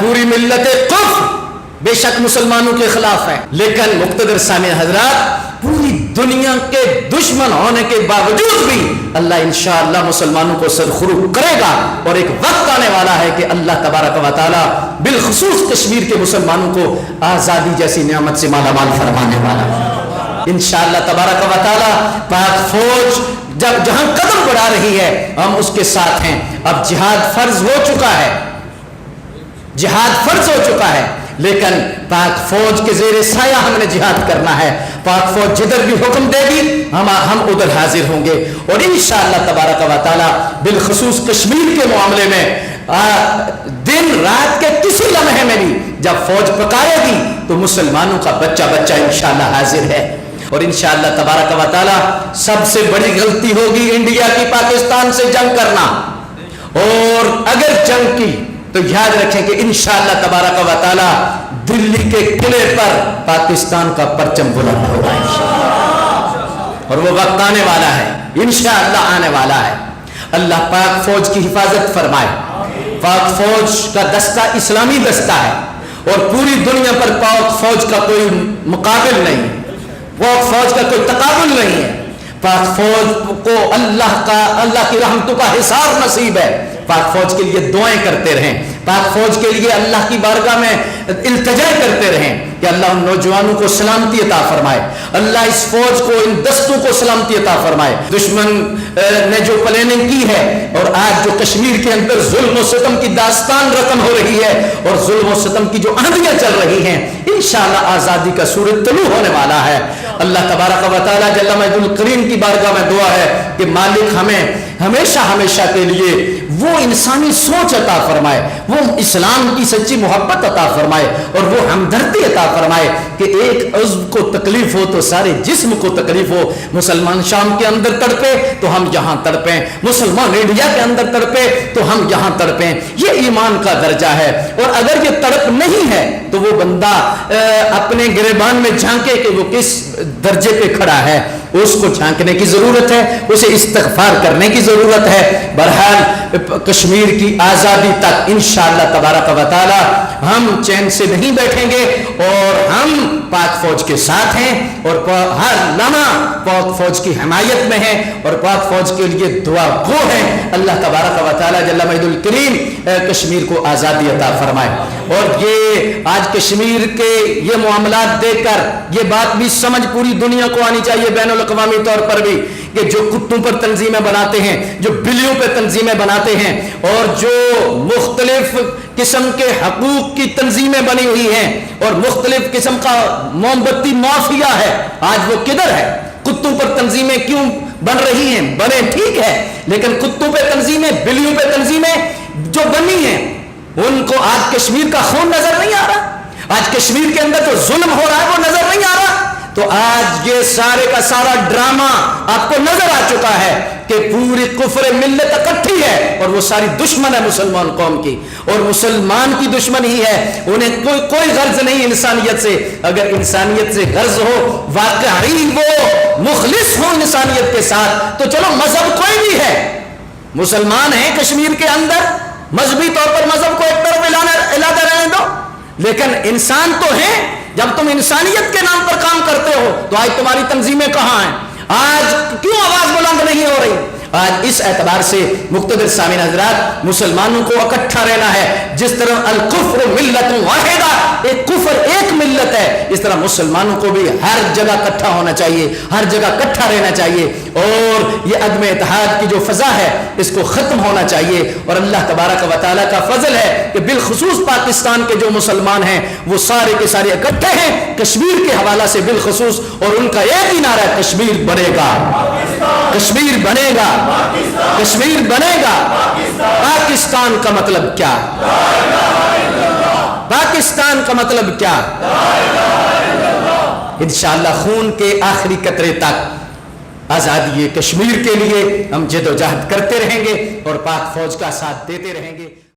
پوری ملت کفر بے شک مسلمانوں کے خلاف ہے، لیکن مقتدر سامعین حضرات پوری دنیا کے دشمن ہونے کے باوجود بھی اللہ انشاءاللہ مسلمانوں کو سرخرو کرے گا، اور ایک وقت آنے والا ہے کہ اللہ تبارک و تعالی بالخصوص کشمیر کے مسلمانوں کو آزادی جیسی نعمت سے مالا مال فرمانے والا ہے انشاءاللہ تبارک و تعالی۔ پاک فوج جب جہاں قدم بڑھا رہی ہے ہم اس کے ساتھ ہیں۔ اب جہاد فرض ہو چکا ہے، جہاد فرض ہو چکا ہے، لیکن پاک فوج کے زیر سایہ ہم نے جہاد کرنا ہے۔ پاک فوج جدھر بھی حکم دے گی ہم ادھر حاضر ہوں گے، اور انشاءاللہ تبارک و تعالی بالخصوص کشمیر کے معاملے میں دن رات کے کسی لمحے میں بھی جب فوج پکارے گی تو مسلمانوں کا بچہ بچہ انشاءاللہ حاضر ہے، اور انشاءاللہ تبارک و تعالی سب سے بڑی غلطی ہوگی انڈیا کی پاکستان سے جنگ کرنا، اور اگر جنگ کی تو یاد رکھیں کہ انشاءاللہ تبارک و تعالی دلی کے قلعے پر پاکستان کا پرچم بلند ہوگا انشاءاللہ، اور وہ وقت آنے والا ہے انشاءاللہ آنے والا ہے۔ اللہ پاک فوج کی حفاظت فرمائے۔ پاک فوج کا دستہ اسلامی دستہ ہے، اور پوری دنیا پر پاک فوج کا کوئی مقابل نہیں، پاک فوج کا کوئی تقابل نہیں ہے۔ پاک فوج کو اللہ کی رحمتوں کا حصار نصیب ہے۔ پاک فوج کے لیے دعائیں کرتے رہیں، پاک فوج کے لیے اللہ کی بارگاہ میں التجا کرتے رہیں کہ اللہ ان نوجوانوں کو سلامتی عطا فرمائے، اللہ اس فوج کو ان دستوں کو سلامتی عطا فرمائے۔ دشمن نے جو پلاننگ کی ہے، اور آج جو کشمیر کے اندر ظلم و ستم کی داستان رقم ہو رہی ہے، اور ظلم و ستم کی جو آندیاں چل رہی ہیں، انشاءاللہ آزادی کا سورج طلوع ہونے والا ہے۔ اللہ تبارک و تعالی جل مجدہ الکریم کی بارگاہ میں دعا ہے کہ مالک ہمیں ہمیشہ ہمیشہ کے لیے وہ انسانی سوچ عطا فرمائے، وہ اسلام کی سچی محبت عطا فرمائے، اور وہ ہمدردی عطا فرمائے کہ ایک عضو کو تکلیف ہو تو سارے جسم کو تکلیف ہو۔ مسلمان شام کے اندر تڑپے تو ہم یہاں تڑپیں، مسلمان انڈیا کے اندر تڑپے تو ہم یہاں تڑپیں، یہ ایمان کا درجہ ہے۔ اور اگر یہ تڑپ نہیں ہے تو وہ بندہ اپنے گریبان میں جھانکے کہ وہ کس درجے پہ کھڑا ہے، اس کو جھانکنے کی ضرورت ہے، اسے استغفار کرنے کی ضرورت ہے۔ بہرحال کشمیر کی آزادی تک انشاءاللہ تبارک و تعالی ہم چین سے نہیں بیٹھیں گے، اور ہم پاک فوج کے ساتھ ہیں، اور ہر لمحہ پاک فوج کی حمایت میں ہیں، اور پاک فوج کے لیے دعا گو ہیں۔ اللہ تبارک و تعالی جل مجدہ الکریم کشمیر کو آزادی عطا فرمائے۔ اور یہ آج کشمیر کے یہ معاملات دیکھ کر یہ بات بھی سمجھ پوری دنیا کو آنی چاہیے بین الاقوامی طور پر بھی، کہ جو کتوں پر تنظیمیں بناتے ہیں، جو بلیوں پہ تنظیمیں بناتے ہیں، اور جو مختلف قسم کے حقوق کی تنظیمیں بنی ہوئی ہیں، اور مختلف قسم کا موم بتی مافیا ہے، آج وہ کدھر ہے؟ کتوں پر تنظیمیں کیوں بن رہی ہیں؟ بنے ٹھیک ہے، لیکن کتوں پہ تنظیمیں، بلیوں پہ تنظیمیں جو بنی ہیں، ان کو آج کشمیر کا خون نظر نہیں آ رہا؟ آج کشمیر کے اندر جو ظلم ہو رہا ہے وہ نظر نہیں آ رہا؟ تو آج یہ سارے کا سارا ڈرامہ آپ کو نظر آ چکا ہے کہ پوری کفر ملت اکٹھی ہے، اور وہ ساری دشمن ہے مسلمان قوم کی، اور مسلمان کی دشمن ہی ہے۔ انہیں کوئی غرض نہیں انسانیت سے۔ اگر انسانیت سے غرض ہو، واقعی وہ مخلص ہو انسانیت کے ساتھ، تو چلو مذہب کوئی بھی ہے، مسلمان ہیں کشمیر کے اندر، مذہبی طور پر مذہب کو ایک طرف علیحدہ رہنے دو، لیکن انسان تو ہیں۔ جب تم انسانیت کے نام پر کام کرتے ہو تو آج تمہاری تنظیمیں کہاں ہیں؟ آج کیوں آواز بلند نہیں ہو رہی؟ آج اس اعتبار سے مقتدر سامعین حضرات مسلمانوں کو اکٹھا رہنا ہے۔ جس طرح الکفر ملت واحدہ، ایک کفر ایک ملت ہے، اس طرح مسلمانوں کو بھی ہر جگہ اکٹھا ہونا چاہیے، ہر جگہ اکٹھا رہنا چاہیے، اور یہ عدم اتحاد کی جو فضا ہے اس کو ختم ہونا چاہیے۔ اور اللہ تبارک و تعالیٰ کا فضل ہے کہ بالخصوص پاکستان کے جو مسلمان ہیں وہ سارے کے سارے اکٹھے ہیں کشمیر کے حوالہ سے بالخصوص، اور ان کا ایک ہی نعرہ ہے، کشمیر بنے گا، کشمیر بنے گا، کشمیر بنے گا۔ پاکستان کا مطلب کیا؟ پاکستان کا مطلب کیا؟ انشاءاللہ خون کے آخری قطرے تک آزادی کشمیر کے لیے ہم جد و جہد کرتے رہیں گے، اور پاک فوج کا ساتھ دیتے رہیں گے۔